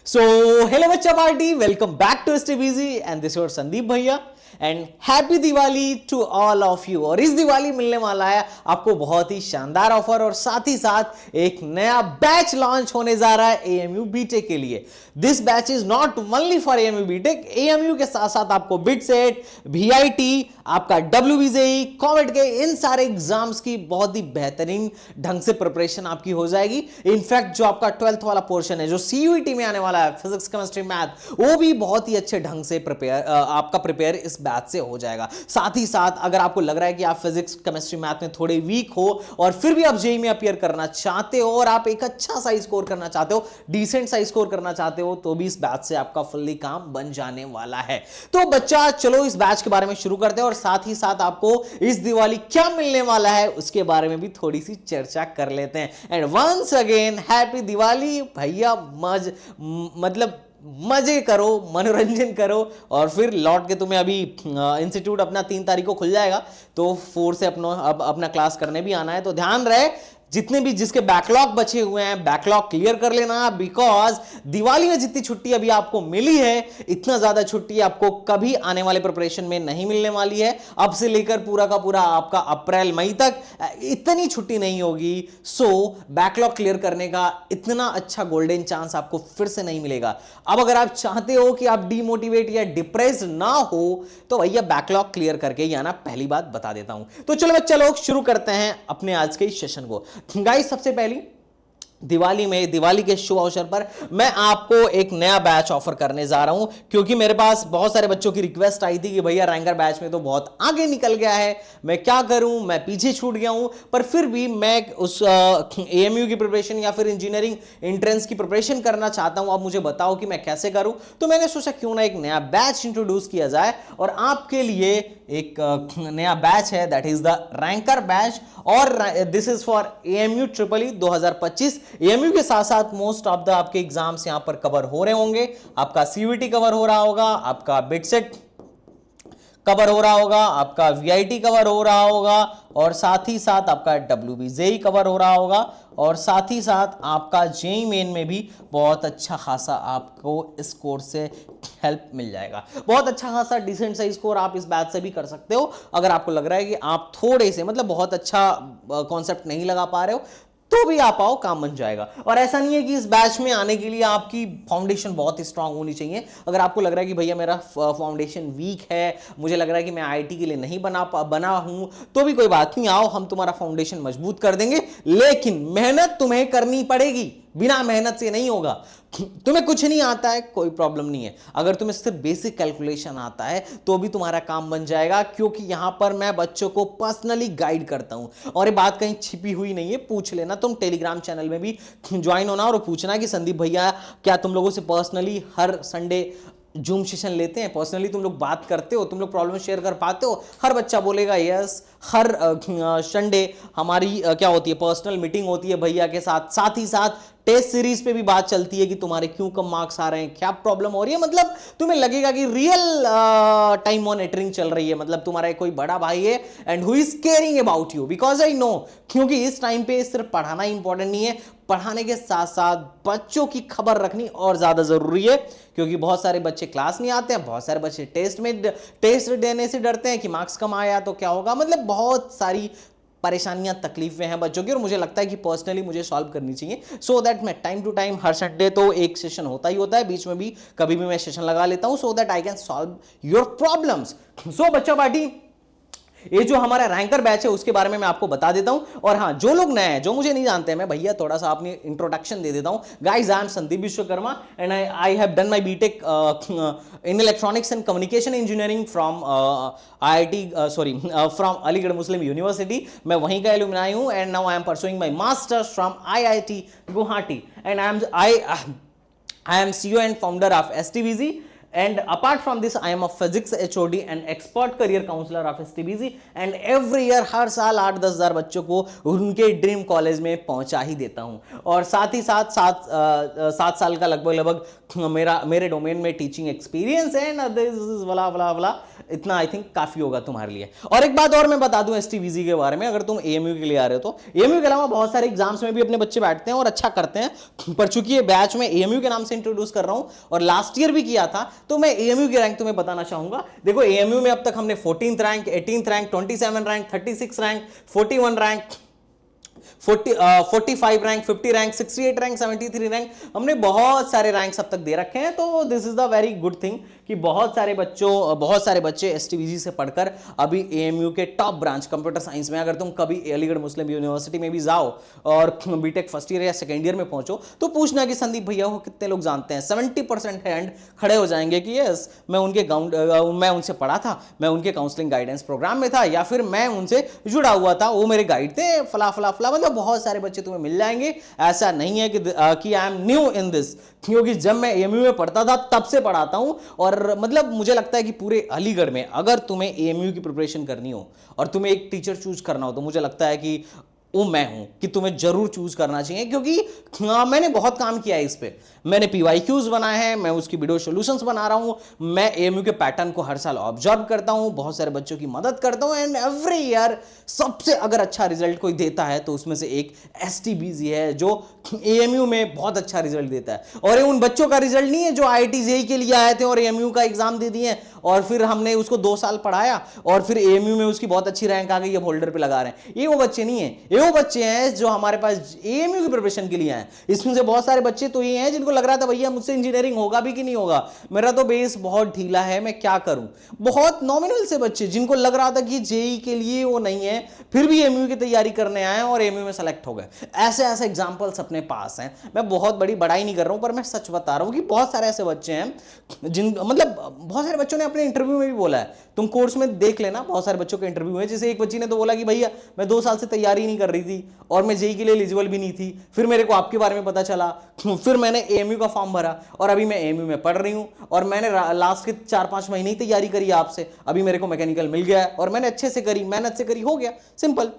So, hello बच्चा party, welcome back to STBZ and this your Sandeep भैया and happy Diwali to all of you. और इस दिवाली मिलने वाला है आपको बहुत ही शानदार ऑफर और साथ ही साथ एक नया बैच लॉन्च होने जा रहा है AMU BTech के लिए। This batch is not only for AMU BTech, AMU के साथ साथ आपको बिट सेट, VIT, आपका WBJE, कॉमेट के इन सारे एग्जाम्स की बहुत ही बेहतरीन ढंग से प्रिपरेशन आपकी हो जाएगी। इनफैक्ट जो आपका 12th वाला पोर्शन है जो CUET में आने वाला है, फिजिक्स केमिस्ट्री मैथ, वो भी बहुत ही अच्छे ढंग से आपका प्रिपेयर इस बैच से हो जाएगा। साथ ही साथ अगर आपको लग रहा है कि आप फिजिक्स केमिस्ट्री मैथ में थोड़े वीक हो और फिर भी आप जेईई में अपियर करना चाहते हो और आप एक अच्छा सा स्कोर करना चाहते हो, डिसेंट सा स्कोर करना चाहते हो, तो भी इस बैच से आपका फुल्ली काम बन जाने वाला है। तो बच्चा चलो इस बैच के बारे में शुरू करते हैं और साथ ही साथ आपको इस दिवाली क्या मिलने वाला है उसके बारे में भी थोड़ी सी चर्चा कर लेते हैं। And once again happy Diwali भैया। मतलब मजे करो, मनोरंजन करो और फिर लौट के तुम्हें अभी इंस्टीट्यूट अपना 3 तारीख को खुल जाएगा तो 4 से अपना क्लास करने भी आना है। तो ध्यान रहे जितने भी जिसके बैकलॉग बचे हुए हैं बैकलॉग क्लियर कर लेना, बिकॉज दिवाली में जितनी छुट्टी अभी आपको मिली है इतना ज्यादा छुट्टी आपको कभी आने वाले प्रिपरेशन में नहीं मिलने वाली है। अब से लेकर पूरा का पूरा आपका अप्रैल मई तक इतनी छुट्टी नहीं होगी। सो बैकलॉग क्लियर करने का इतना अच्छा गोल्डन चांस आपको फिर से नहीं मिलेगा। अब अगर आप चाहते हो कि आप डिमोटिवेट या डिप्रेस ना हो तो भैया बैकलॉग क्लियर करके ही आना, पहली बात बता देता हूं। तो चलो बच्चा लोग शुरू करते हैं अपने आज के सेशन को। गाइस सबसे पहली दिवाली के शुभ अवसर पर मैं आपको एक नया बैच ऑफर करने जा रहा हूं, क्योंकि मेरे पास बहुत सारे बच्चों की रिक्वेस्ट आई थी कि भैया रैंकर बैच में तो बहुत आगे निकल गया है, मैं क्या करूं, मैं पीछे छूट गया हूं। पर फिर भी मैं उस AMU की प्रिपरेशन या फिर इंजीनियरिंग एंट्रेंस की प्रिपरेशन करना चाहता हूं। अब मुझे बताओ कि मैं कैसे करूं। तो मैंने सोचा क्यों ना एक नया बैच इंट्रोड्यूस किया जाए और आपके लिए एक नया बैच है, that is the ranker batch. और this is for AMU EEE 2025। AMU के साथ साथ मोस्ट ऑफ द आपके एग्जाम्स यहां पर कवर हो रहे होंगे। आपका CUET कवर हो रहा होगा, आपका बिटसेट कवर हो रहा होगा, आपका VIT कवर हो रहा होगा और साथ ही साथ आपका WBJE कवर हो रहा होगा और साथ ही साथ आपका जेईई मेन में भी बहुत अच्छा खासा आपको इस कोर्स से हेल्प मिल जाएगा। बहुत अच्छा खासा डिसेंट सा स्कोर आप इस बैच से भी कर सकते हो। अगर आपको लग रहा है कि आप थोड़े से मतलब बहुत अच्छा कॉन्सेप्ट नहीं लगा पा रहे हो तो भी आप आओ, काम बन जाएगा। और ऐसा नहीं है कि इस बैच में आने के लिए आपकी फाउंडेशन बहुत ही स्ट्रांग होनी चाहिए। अगर आपको लग रहा है कि भैया मेरा फाउंडेशन वीक है, मुझे लग रहा है कि मैं IIT के लिए नहीं बना हूं, तो भी कोई बात नहीं, आओ हम तुम्हारा फाउंडेशन मजबूत कर देंगे। लेकिन मेहनत तुम्हें करनी पड़ेगी, बिना मेहनत से नहीं होगा। तुम्हें कुछ नहीं आता है कोई प्रॉब्लम नहीं है, अगर तुम्हें सिर्फ बेसिक कैलकुलेशन आता है तो भी तुम्हारा काम बन जाएगा, क्योंकि यहां पर मैं बच्चों को पर्सनली गाइड करता हूं। और ये बात कहीं छिपी हुई नहीं है, पूछ लेना, तुम टेलीग्राम चैनल में भी ज्वाइन होना और पूछना कि संदीप भैया क्या तुम लोगों से पर्सनली हर संडे जूम सेशन लेते हैं, पर्सनली तुम लोग बात करते हो, तुम लोग प्रॉब्लम शेयर कर पाते हो। हर बच्चा बोलेगा यस, हर संडे हमारी क्या होती है, पर्सनल मीटिंग होती है भैया के साथ। साथ ही साथ टेस्ट सीरीज पे भी बात चलती है कि तुम्हारे क्यों कम मार्क्स आ रहे हैं, क्या प्रॉब्लम हो रही है। मतलब तुम्हें लगेगा कि रियल टाइम मॉनिटरिंग चल रही है, मतलब तुम्हारा कोई बड़ा भाई है and who is caring about you, because I know. क्योंकि इस टाइम पे सिर्फ पढ़ाना इंपॉर्टेंट नहीं है, पढ़ाने के साथ साथ बच्चों की खबर रखनी और ज्यादा जरूरी है। क्योंकि बहुत सारे बच्चे क्लास नहीं आते हैं, बहुत सारे बच्चे टेस्ट देने से डरते हैं कि मार्क्स कम आया तो क्या होगा। मतलब बहुत सारी परेशानियां तकलीफें हैं बच्चों की और मुझे लगता है कि पर्सनली मुझे सॉल्व करनी चाहिए। सो दैट मैं टाइम टू टाइम हर संडे तो एक सेशन होता ही होता है, बीच में भी कभी भी मैं सेशन लगा लेता हूं, so that I can solve your problems. So बच्चा पार्टी, ये जो हमारा रैंकर बैच है उसके बारे में मैं आपको बता देता हूं। और हाँ, जो लोग नए हैं, जो मुझे नहीं जानते हैं, मैं भैया थोड़ा सा अपनी इंट्रोडक्शन दे देता हूं। Guys, I am Sandeep Vishwakarma and I have done my BTech in electronics and communication engineering from from Aligarh Muslim University. मैं वहीं का एलुमनाई हूं and now I am pursuing my masters from IIT Guwahati and I am CEO and founder of STBZ And apart from this, I am a physics HOD and expert career counselor of STBC. And every year, हर साल 8-10 हज़ार बच्चों को उनके dream college में पहुंचा ही देता हूं। और साथ ही साथ 7 साल का लगभग मेरे डोमेन में टीचिंग एक्सपीरियंस है। एंड दिस इज वला वला वला, इतना आई थिंक काफी होगा तुम्हारे लिए। और एक बात और मैं बता दूं STBC के बारे में, अगर तुम AMU के लिए आ रहे हो तो AMU के अलावा बहुत सारे एग्जाम्स में भी अपने बच्चे बैठते हैं और अच्छा करते हैं। पर चूंकि ये बैच में AMU के नाम से इंट्रोड्यूस कर रहा हूं और लास्ट ईयर भी किया था, तो मैं AMU की रैंक तुम्हें बताना चाहूंगा। देखो AMU में अब तक हमने 14th rank, 18th rank, 27 rank, 36 rank, 41 rank, 45 rank, 50 rank, 68 rank, 73 rank, हमने बहुत सारे रैंक्स अब तक दे रखे हैं। तो this is the very good thing कि बहुत सारे बच्चे STBC से पढ़कर अभी AMU के टॉप ब्रांच कंप्यूटर साइंस में, अगर तुम कभी अलीगढ़ मुस्लिम यूनिवर्सिटी में भी जाओ और बीटेक फर्स्ट ईयर या सेकेंड ईयर में पहुंचो, तो पूछना कि संदीप भैया को कितने लोग जानते हैं। 70% हैंड खड़े हो जाएंगे कि यस, मैं उनसे पढ़ा था, मैं उनके काउंसलिंग गाइडेंस प्रोग्राम में था, या फिर मैं उनसे जुड़ा हुआ था, वो मेरे गाइड थे, फला फला फला। मतलब बहुत सारे बच्चे तुम्हें मिल जाएंगे। ऐसा नहीं है कि I am new in this, क्योंकि जब मैं AMU में पढ़ता था तब से पढ़ाता हूं। और मतलब मुझे लगता है कि पूरे अलीगढ़ में अगर तुम्हें AMU की प्रिपरेशन करनी हो और तुम्हें एक टीचर चूज करना हो, तो मुझे लगता है कि वो मैं हूं, कि तुम्हें जरूर चूज करना चाहिए। क्योंकि मैंने बहुत काम किया है इस पे, मैंने PYQs बनाए हैं, मैं उसकी वीडियो सॉल्यूशंस बना रहा हूं, मैं AMU के पैटर्न को हर साल ऑब्जर्व करता हूं, बहुत सारे बच्चों की मदद करता हूं। एंड एवरी ईयर सबसे अगर अच्छा रिजल्ट कोई देता है तो उसमें से एक STBC है, जो AMU में बहुत अच्छा रिजल्ट देता है। और ये उन बच्चों का रिजल्ट नहीं है जो IIT JEE के लिए आए थे और AMU का एग्जाम दे दिए और फिर हमने उसको 2 साल पढ़ाया और फिर AMU में उसकी बहुत अच्छी रैंक आ गई, अब होल्डर पे लगा रहे हैं। ये वो बच्चे नहीं है, ये वो बच्चे हैं जो हमारे पास AMU की प्रिपरेशन के लिए आए। इसमें से बहुत सारे बच्चे तो ये हैं जिनको लग रहा था भैया मुझसे इंजीनियरिंग होगा भी कि नहीं होगा, मेरा तो बेस बहुत ढीला है, मैं क्या करूं। बहुत नॉमिनल से बच्चे जिनको लग रहा था कि JEE के लिए वो नहीं है, फिर भी AMU की तैयारी करने आए और AMU में सेलेक्ट हो गए। ऐसे ऐसे एग्जाम्पल्स अपने पास हैं। मैं बहुत बड़ी बड़ाई नहीं कर रहा हूं, पर मैं सच बता रहा हूं कि बहुत सारे ऐसे बच्चे हैं बहुत सारे बच्चों ने अपने इंटरव्यू में भी बोला है, तुम कोर्स में देख लेना, बहुत सारे बच्चों के इंटरव्यू है। जैसे एक बच्ची ने तो बोला कि भैया मैं 2 साल से तैयारी नहीं कर रही थी और मैं JEE के लिए एलिजिबल भी नहीं थी, फिर मेरे को आपके बारे में पता चला, फिर मैंने AMU का फॉर्म भरा और अभी मैं AMU में पढ़ रही हूं और मैंने लास्ट के 4-5 महीने ही तैयारी करी आपसे, अभी मेरे को मैकेनिकल मिल गया है और मैंने अच्छे से करी, मेहनत से करी, हो गया, सिंपल।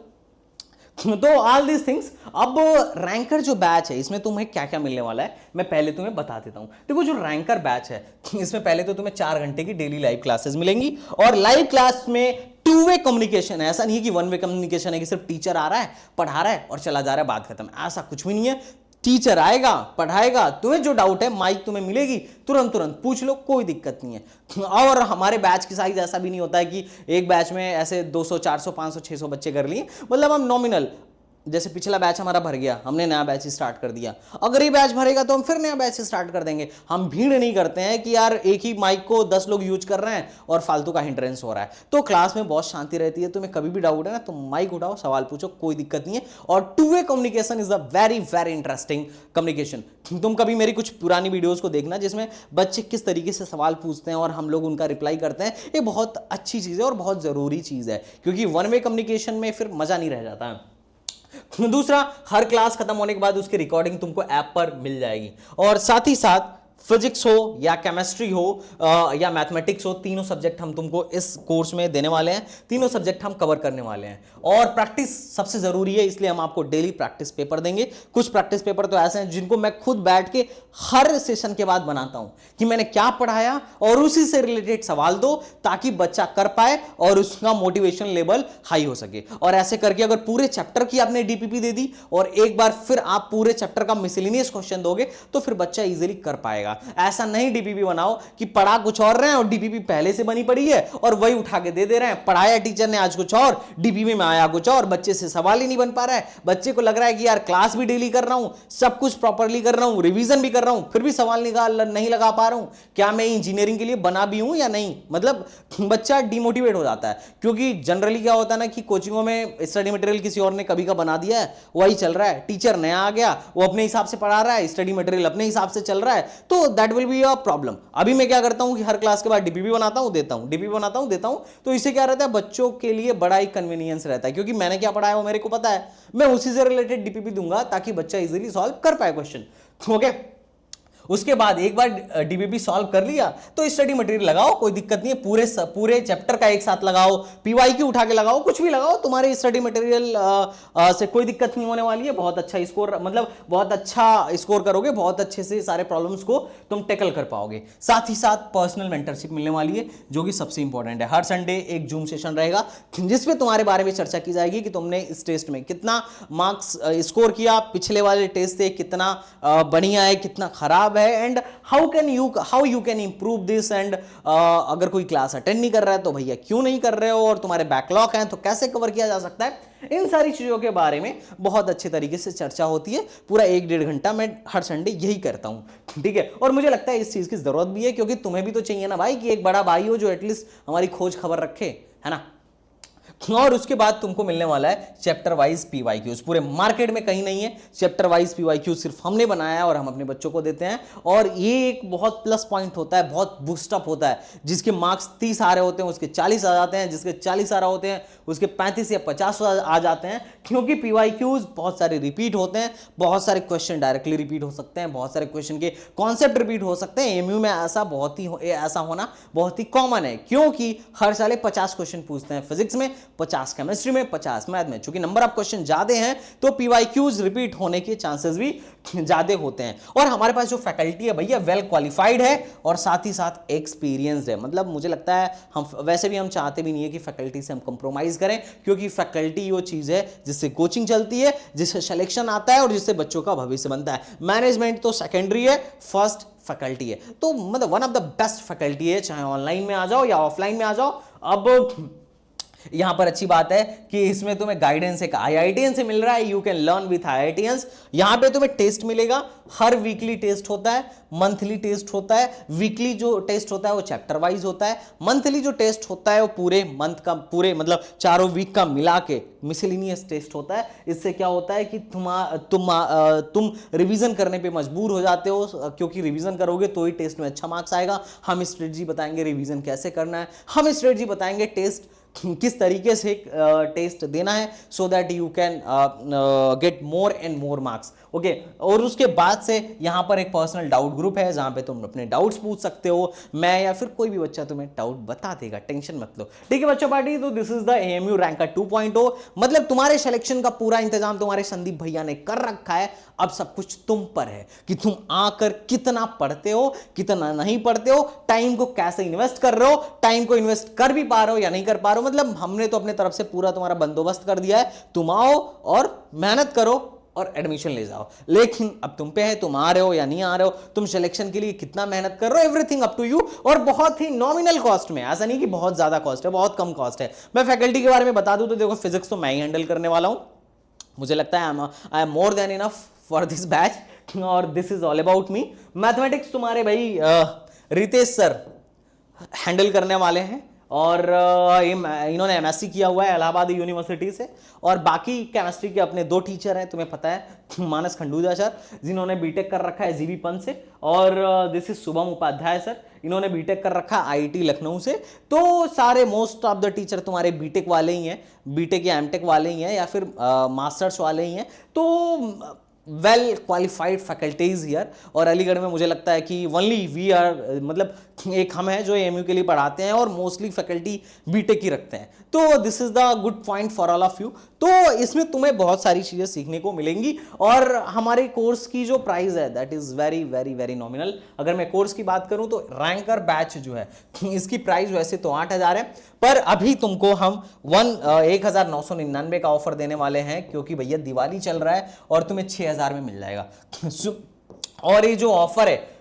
तो ऑल दीज थिंग्स। अब रैंकर जो बैच है इसमें तुम्हें क्या क्या मिलने वाला है मैं पहले तुम्हें बता देता हूं। देखो जो रैंकर बैच है इसमें पहले तो तुम्हें 4 घंटे की डेली लाइव क्लासेस मिलेंगी और लाइव क्लास में 2 वे कम्युनिकेशन है। ऐसा नहीं है कि 1 वे कम्युनिकेशन है कि सिर्फ टीचर आ रहा है, पढ़ा रहा है और चला जा रहा है, बात खत्म। ऐसा कुछ भी नहीं है। टीचर आएगा, पढ़ाएगा, तुम्हें जो डाउट है माइक तुम्हें मिलेगी, तुरंत पूछ लो, कोई दिक्कत नहीं है। और हमारे बैच की साइज ऐसा भी नहीं होता है कि एक बैच में ऐसे 200 400 500 600 बच्चे कर लिए, मतलब हम नॉमिनल, जैसे पिछला बैच हमारा भर गया, हमने नया बैच स्टार्ट कर दिया, अगर ये बैच भरेगा तो हम फिर नया बैच स्टार्ट कर देंगे। हम भीड़ नहीं करते हैं कि यार एक ही माइक को 10 लोग यूज कर रहे हैं और फालतू का हिंड्रेंस हो रहा है। तो क्लास में बहुत शांति रहती है, तुम्हें कभी भी डाउट है ना तो माइक उठाओ, सवाल पूछो, कोई दिक्कत नहीं है। और 2 way communication is a very very interesting communication. तुम कभी मेरी कुछ पुरानी वीडियोस को देखना जिसमें बच्चे किस तरीके से सवाल पूछते हैं और हम लोग उनका रिप्लाई करते हैं। ये बहुत अच्छी चीज है और बहुत जरूरी चीज है, क्योंकि 1 वे कम्युनिकेशन में फिर मजा नहीं रह जाता है। दूसरा, हर क्लास खत्म होने के बाद उसकी रिकॉर्डिंग तुमको ऐप पर मिल जाएगी। और साथ ही साथ फिजिक्स हो या केमिस्ट्री हो या मैथमेटिक्स हो, तीनों सब्जेक्ट हम तुमको इस कोर्स में देने वाले हैं, तीनों सब्जेक्ट हम कवर करने वाले हैं। और प्रैक्टिस सबसे जरूरी है, इसलिए हम आपको डेली प्रैक्टिस पेपर देंगे। कुछ प्रैक्टिस पेपर तो ऐसे हैं जिनको मैं खुद बैठ के हर सेशन के बाद बनाता हूं कि मैंने क्या पढ़ाया और उसी से रिलेटेड सवाल दो, ताकि बच्चा कर पाए और उसका मोटिवेशन लेवल हाई हो सके। और ऐसे करके अगर पूरे चैप्टर की आपने डीपीपी दे दी और एक बार फिर आप पूरे चैप्टर का मिसलेनियस क्वेश्चन दोगे तो फिर बच्चा इजीली कर पाएगा। ऐसा नहीं डीपीपी बनाओ कि पढ़ा कुछ और रहे हैं और डीपीपी पहले से बनी पड़ी है और वही उठा के दे रहे हैं। पढ़ाया टीचर ने आज कुछ और, डीपीपी में आया कुछ और, बच्चे से सवाल ही नहीं बन पा रहा है। बच्चे को लग रहा है कि यार क्लास भी डेली कर रहा हूं, सब कुछ प्रॉपर्ली कर रहा हूं, रिवीजन भी कर रहा हूं, फिर भी सवाल नहीं लगा पा रहा हूं, क्या मैं इंजीनियरिंग के लिए बना भी हूं या नहीं। मतलब बच्चा डिमोटिवेट हो जाता है, क्योंकि जनरली क्या होता है ना कि कोचिंगों में स्टडी मटेरियल किसी और ने कभी का बना दिया है, वही चल रहा है, टीचर नया आ गया, वो अपने हिसाब से पढ़ा रहा है, स्टडी मटेरियल अपने हिसाब से चल रहा है, तो that will be a problem. अभी मैं क्या करता हूं कि हर क्लास के बाद डीपीपी बनाता हूं, देता हूं, डीपीपी बनाता हूं, देता हूं। तो इससे क्या रहता है, बच्चों के लिए बड़ा ही कन्वीनियंस रहता है, क्योंकि मैंने क्या पढ़ा है वो मेरे को पता है, मैं उसी से रिलेटेड डीपीपी दूंगा ताकि बच्चा इजीली सॉल्व कर पाए क्वेश्चन। ओके। उसके बाद एक बार डीबीपी सॉल्व कर लिया तो स्टडी मटेरियल लगाओ, कोई दिक्कत नहीं है, पूरे चैप्टर का एक साथ लगाओ, पीवाईक्यू उठा के लगाओ, कुछ भी लगाओ, तुम्हारे स्टडी मटेरियल से कोई दिक्कत नहीं होने वाली है। बहुत अच्छा स्कोर, मतलब बहुत अच्छा स्कोर करोगे, बहुत अच्छे से सारे प्रॉब्लम्स को तुम टैकल कर पाओगे। साथ ही साथ पर्सनल मेंटरशिप मिलने वाली है जो कि सबसे इंपॉर्टेंट है। हर संडे एक जूम सेशन रहेगा जिसमें तुम्हारे बारे में चर्चा की जाएगी कि तुमने इस टेस्ट में कितना मार्क्स स्कोर किया, पिछले वाले टेस्ट से कितना बढ़िया है, कितना खराब है, and how you can improve this, and अगर कोई क्लास अटेंड नहीं कर रहा है तो भैया क्यों नहीं कर रहे हो, और तुम्हारे बैकलॉग हैं तो कैसे कवर किया जा सकता है। इन सारी चीजों के बारे में बहुत अच्छे तरीके से चर्चा होती है। पूरा 1-1.5 घंटा मैं हर संडे यही करता हूं, ठीक है। और मुझे लगता है इस चीज की जरूरत भी है, क्योंकि तुम्हें भी तो चाहिए ना भाई कि एक बड़ा भाई हो जो एटलीस्ट हमारी खोज खबर रखे, है ना। और उसके बाद तुमको मिलने वाला है चैप्टर वाइज पीवाईक्यूज। पूरे मार्केट में कहीं नहीं है चैप्टर वाइज पीवाईक्यूज, सिर्फ हमने बनाया है और हम अपने बच्चों को देते हैं। और ये एक बहुत प्लस पॉइंट होता है, बहुत बूस्टअप होता है। जिसके मार्क्स 30 आ रहे होते हैं उसके 40 आ जाते हैं, जिसके 40 आ रहे होते हैं उसके 35 या 50 आ जाते हैं, क्योंकि पीवाईक्यूज बहुत सारे रिपीट होते हैं। बहुत सारे क्वेश्चन डायरेक्टली रिपीट हो सकते हैं, बहुत सारे क्वेश्चन के कॉन्सेप्ट रिपीट हो सकते हैं। एमयू में ऐसा होना बहुत ही कॉमन है, क्योंकि हर साल 50 क्वेश्चन पूछते हैं फिजिक्स में, 50 केमिस्ट्री में, 50 मैथ में। चूंकि नंबर ऑफ क्वेश्चन ज्यादा हैं तो पीवाईक्यूज रिपीट होने के चांसेस भी ज्यादा होते हैं। और हमारे पास जो फैकल्टी है भैया वेल क्वालिफाइड है और साथ ही साथ एक्सपीरियंस्ड है। मतलब मुझे लगता है हम वैसे भी हम चाहते भी नहीं है कि फैकल्टी से हम कंप्रोमाइज करें, क्योंकि फैकल्टी वो चीज है जिससे कोचिंग चलती है, जिससे सिलेक्शन आता है और जिससे बच्चों का भविष्य बनता है। मैनेजमेंट तो सेकेंडरी है, फर्स्ट फैकल्टी है। तो मतलब one of the best faculty है, चाहे ऑनलाइन में आ जाओ या ऑफलाइन में आ जाओ। अब यहां पर अच्छी बात है कि इसमें तुम्हें गाइडेंस एक आईआईटीएन से मिल रहा है। You can learn with IITians. यहां पे तुम्हें टेस्ट मिलेगा, हर वीकली टेस्ट होता है, मंथली टेस्ट होता है। वीकली जो टेस्ट होता है वो चैप्टर वाइज होता है, मंथली जो टेस्ट होता है वो पूरे मंथ का, पूरे मतलब चारों वीक का मिला के मिसलिनियस टेस्ट होता है। इससे क्या होता है कि तुम रिवीजन करने पे मजबूर हो जाते हो, क्योंकि रिवीजन करोगे तो ही टेस्ट में अच्छा मार्क्स आएगा। हम स्ट्रेटजी बताएंगे रिवीजन कैसे करना है, हम स्ट्रेटजी बताएंगे टेस्ट किस तरीके से टेस्ट देना है, so that you can get more and more marks, okay. और उसके बाद से यहां पर एक पर्सनल डाउट ग्रुप है जहां पे तुम अपने डाउट्स पूछ सकते हो। मैं या फिर कोई भी बच्चा तुम्हें डाउट बता देगा, टेंशन मत लो, ठीक है बच्चों पार्टी। तो this is the AMU ranker 2.0। मतलब तुम्हारे सिलेक्शन का पूरा इंतजाम तुम्हारे संदीप भैया ने कर रखा है। अब सब कुछ तुम पर है कि तुम आकर कितना पढ़ते हो, कितना नहीं पढ़ते हो, टाइम को कैसे इन्वेस्ट कर रहे हो, टाइम को इन्वेस्ट कर भी पा रहे हो या नहीं कर पा रहे हो। मतलब हमने तो अपने तरफ से पूरा तुम्हारा बंदोबस्त कर दिया है। तुम आओ और मेहनत करो और एडमिशन ले जाओ। लेकिन अब तुम पे है, तुम आ रहे हो या नहीं आ रहे हो, तुम सिलेक्शन के लिए कितना मेहनत कर रहे हो, एवरीथिंग अप टू यू। और बहुत ही नॉमिनल कॉस्ट में, ऐसा नहीं कि बहुत ज्यादा कॉस्ट है, बहुत कम कॉस्ट है। मैं फैकल्टी के बारे में बता दूं तो देखो, फिजिक्स तो मैं ही हैंडल करने वाला हूं। मुझे लगता है I am more than enough for this batch और this is all about me. Mathematics तुम्हारे भाई रितेश सर हैंडल करने वाले हैं, और इन्होंने एमएससी किया हुआ है इलाहाबाद यूनिवर्सिटी से। और बाकी केमिस्ट्री के अपने 2 टीचर हैं, तुम्हें पता है, मानस खंडूजा सर जिन्होंने बीटेक कर रखा है जीबी पंत से, और this is Shubham Upadhyay sir, इन्होंने बीटेक कर रखा है आईआईटी लखनऊ से। तो सारे मोस्ट ऑफ द टीचर तुम्हारे बीटेक वाले ही हैं, बीटेक या एमटेक वाले ही हैं या फिर मास्टर्स वाले ही हैं। तो वेल क्वालिफाइड फैकल्टीज हियर। और अलीगढ़ में मुझे लगता है कि ओनली वी आर, मतलब एक हम हैं जो एएमयू के लिए पढ़ाते हैं, और मोस्टली फैकल्टी बीटेक ही रखते हैं। तो this is the good point for all of you. तो इसमें तुम्हें बहुत सारी चीजें सीखने को मिलेंगी। और हमारे कोर्स की जो प्राइस है that is very very very nominal. अगर मैं कोर्स की बात करूं तो रैंकर बैच जो है इसकी प्राइस वैसे तो 8,000 है, पर अभी तुमको हम 1,999 का ऑफर देने वाले हैं, क्योंकि भैया दिवाली चल रहा है और तुम्हें 6,000 में मिल जाएगा। और ये जो ऑफर है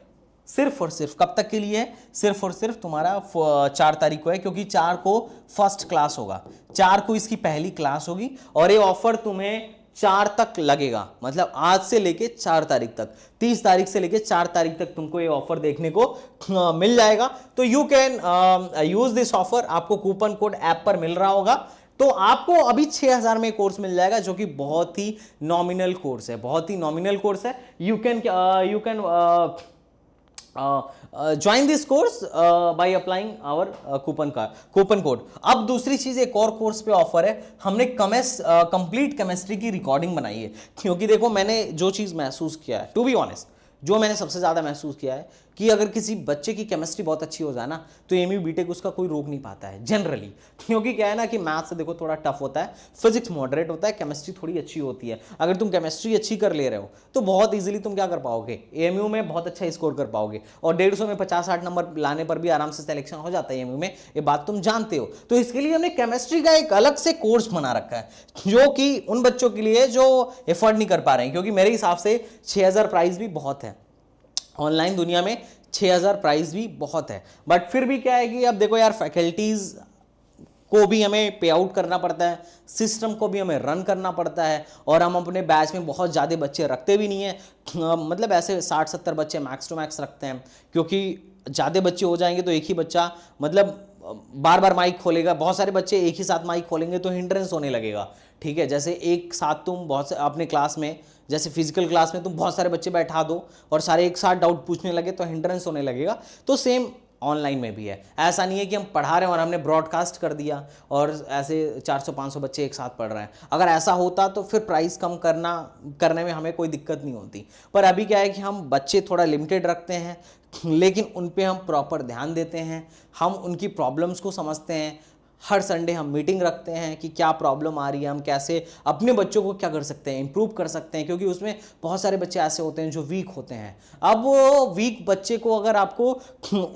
सिर्फ और सिर्फ कब तक के लिए है, सिर्फ और सिर्फ तुम्हारा 4 तारीख को है, क्योंकि 4 को फर्स्ट क्लास होगा, 4 को इसकी पहली क्लास होगी। और ये ऑफर तुम्हें 4 तक लगेगा, मतलब आज से लेके 4 तारीख तक, 30 तारीख से लेके 4 तारीख तक तुमको ये ऑफर देखने को मिल जाएगा। तो you can use this offer. आपको कूपन कोड ऐप पर मिल रहा होगा, तो आपको अभी 6,000 में कोर्स मिल जाएगा, जो कि बहुत ही नॉमिनल कोर्स है, बहुत ही नॉमिनल कोर्स है। You can join this course by applying our coupon code. अब दूसरी चीज, एक और कोर्स पे ऑफर है। हमने कंप्लीट केमिस्ट्री की रिकॉर्डिंग बनाई है, क्योंकि देखो मैंने जो चीज महसूस किया है, टू बी ऑनेस्ट, जो मैंने सबसे ज़्यादा महसूस किया है कि अगर किसी बच्चे की केमिस्ट्री बहुत अच्छी हो जाए ना तो एमयू बीटेक उसका कोई रोक नहीं पाता है जनरली, क्योंकि क्या है ना कि मैथ्स देखो थोड़ा टफ होता है, फिजिक्स मॉडरेट होता है, केमिस्ट्री थोड़ी अच्छी होती है। अगर तुम केमिस्ट्री अच्छी कर ले रहे हो तो बहुत ईजिली तुम क्या कर पाओगे, एमयू में बहुत अच्छा स्कोर कर पाओगे, और 150 में 50-60 नंबर लाने पर भी आराम से सिलेक्शन हो जाता है एमयू में, ये बात तुम जानते हो। तो इसके लिए हमने केमिस्ट्री का एक अलग से कोर्स बना रखा है, जो कि उन बच्चों के लिए जो एफर्ट नहीं कर पा रहे हैं, क्योंकि मेरे हिसाब से 6000 प्राइस भी बहुत है ऑनलाइन दुनिया में, 6000 प्राइस भी बहुत है। बट फिर भी क्या है कि अब देखो यार, फैकल्टीज को भी हमें पे आउट करना पड़ता है, सिस्टम को भी हमें रन करना पड़ता है, और हम अपने बैच में बहुत ज़्यादा बच्चे रखते भी नहीं हैं, मतलब ऐसे 60-70 बच्चे मैक्स टू मैक्स रखते हैं, क्योंकि ज़्यादा बच्चे हो जाएंगे तो एक ही बच्चा मतलब बार बार माइक खोलेगा, बहुत सारे बच्चे एक ही साथ माइक खोलेंगे तो हिंड्रेंस होने लगेगा। ठीक है, जैसे एक साथ तुम बहुत से अपने क्लास में, जैसे फिजिकल क्लास में तुम बहुत सारे बच्चे बैठा दो और सारे एक साथ डाउट पूछने लगे तो हिंड्रेंस होने लगेगा, तो सेम ऑनलाइन में भी है। ऐसा नहीं है कि हम पढ़ा रहे हैं और हमने ब्रॉडकास्ट कर दिया और ऐसे 400-500 बच्चे एक साथ पढ़ रहे हैं। अगर ऐसा होता तो फिर प्राइस कम करने में हमें कोई दिक्कत नहीं होती, पर अभी क्या है कि हम बच्चे थोड़ा लिमिटेड रखते हैं, लेकिन उन पे हम प्रॉपर ध्यान देते हैं, हम उनकी प्रॉब्लम्स को समझते हैं। हर संडे हम मीटिंग रखते हैं कि क्या प्रॉब्लम आ रही है, हम कैसे अपने बच्चों को क्या कर सकते हैं, इंप्रूव कर सकते हैं, क्योंकि उसमें बहुत सारे बच्चे ऐसे होते हैं जो वीक होते हैं। अब वो वीक बच्चे को अगर आपको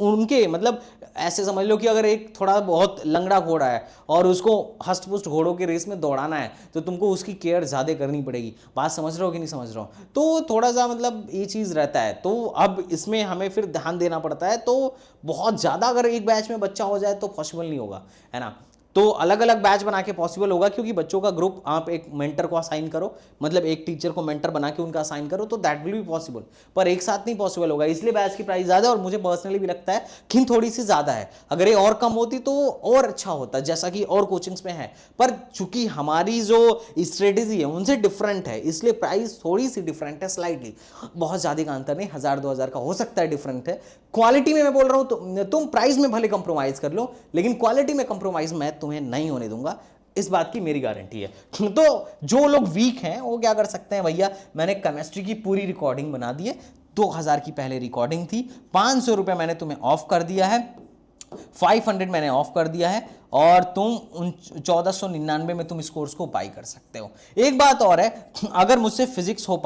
उनके मतलब ऐसे समझ लो कि अगर एक थोड़ा बहुत लंगड़ा घोड़ा है और उसको हष्ट पुष्ट घोड़ों की रेस में दौड़ाना है तो तुमको उसकी केयर ज़्यादा करनी पड़ेगी। बात समझ रहे हो कि नहीं समझ रहे हो? तो थोड़ा सा मतलब ये चीज़ रहता है, तो अब इसमें हमें फिर ध्यान देना पड़ता है। तो बहुत ज़्यादा अगर एक बैच में बच्चा हो जाए तो पॉसिबल नहीं होगा, है ना। तो अलग अलग बैच बना के पॉसिबल होगा, क्योंकि बच्चों का ग्रुप आप एक मेंटर को असाइन करो, मतलब एक टीचर को मेंटर बना के उनका असाइन करो, तो दैट विल बी पॉसिबल, पर एक साथ नहीं पॉसिबल होगा। इसलिए बैच की प्राइस ज़्यादा है, और मुझे पर्सनली भी लगता है कि थोड़ी सी ज़्यादा है। अगर ये और कम होती तो और अच्छा होता, जैसा कि और कोचिंग्स में है, पर चूंकि हमारी जो स्ट्रेटेजी है उनसे डिफरेंट है, इसलिए प्राइस थोड़ी सी डिफरेंट है स्लाइटली, बहुत ज़्यादा का अंतर नहीं, 1000-2000 का हो सकता है डिफरेंट है। क्वालिटी में मैं बोल रहा हूं तो तुम प्राइस में भले कंप्रोमाइज कर लो, लेकिन क्वालिटी में कंप्रोमाइज मैं तुम्हें नहीं होने दूंगा, इस बात की मेरी गारंटी है। तो जो लोग वीक हैं वो क्या कर सकते हैं, भैया मैंने केमिस्ट्री की पूरी रिकॉर्डिंग बना दी है, 2000 की पहले रिकॉर्डिंग थी, 500 रुपये मैंने तुम्हें ऑफ कर दिया है, 500 मैंने ऑफ कर दिया है, और तुम 1499 में तुम इस कोर्स को बाई कर सकते हो। एक बात और है, अगर मुझसे फिजिक्स हो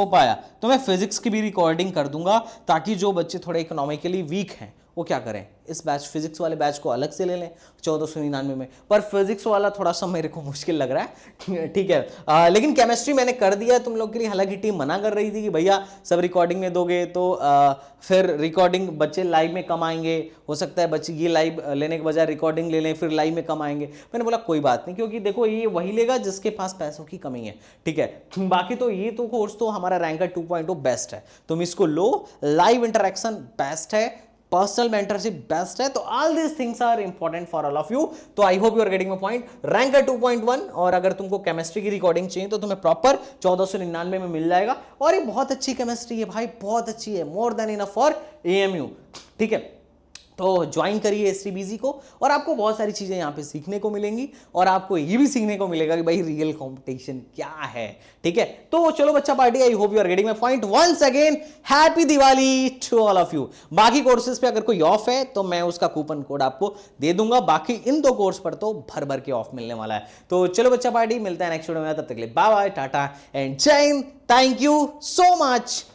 पाया तो मैं फिजिक्स की भी रिकॉर्डिंग कर दूंगा, ताकि जो बच्चे थोड़े इकोनॉमिकली वीक हैं वो क्या करें, इस बैच फिजिक्स वाले बैच को अलग से ले लें 1499 में। पर फिजिक्स वाला थोड़ा सा मेरे को मुश्किल लग रहा है, ठीक है। लेकिन केमिस्ट्री मैंने कर दिया है तुम लोग के लिए। हालांकि टीम मना कर रही थी कि भैया सब रिकॉर्डिंग में दोगे तो फिर रिकॉर्डिंग बच्चे लाइव में कम आएंगे, हो सकता है बच्चे ये लाइव लेने के बजाय रिकॉर्डिंग ले लें फिर लाइव में कम आएंगे। मैंने बोला कोई बात नहीं, क्योंकि देखो ये वही लेगा जिसके पास पैसों की कमी है, ठीक है। बाकी तो ये तो कोर्स तो हमारा रैंकर 2.0 बेस्ट है, तुम इसको लो, लाइव इंटरेक्शन बेस्ट है, पर्सनल मेंटरशिप बेस्ट है, तो all these things are important for all of you. तो I hope you are getting my point. Ranker 2.1, और अगर तुमको केमिस्ट्री की रिकॉर्डिंग चाहिए तो तुम्हें प्रॉपर 1499 में मिल जाएगा, और ये बहुत अच्छी केमिस्ट्री है भाई, बहुत अच्छी है, मोर देन इनफ फॉर एएमयू, ठीक है। तो ज्वाइन करिए एसटीबीजी को, और आपको बहुत सारी चीज़ें यहाँ पे सीखने को मिलेंगी, और आपको ये भी सीखने को मिलेगा कि भाई रियल कंपटीशन क्या है, ठीक है। तो चलो बच्चा party, I hope you are getting my point. Once again happy Diwali to all of you. बाकी कोर्सेज पे अगर कोई ऑफ है तो मैं उसका कूपन कोड आपको दे दूंगा, बाकी इन 2 कोर्स पर तो भर भर के ऑफ मिलने वाला है। तो चलो बच्चा पार्टी, मिलता है नेक्स्ट वीडियो में, तब तक के लिए बाय बाय, टाटा एंड जय Hind, thank you so much.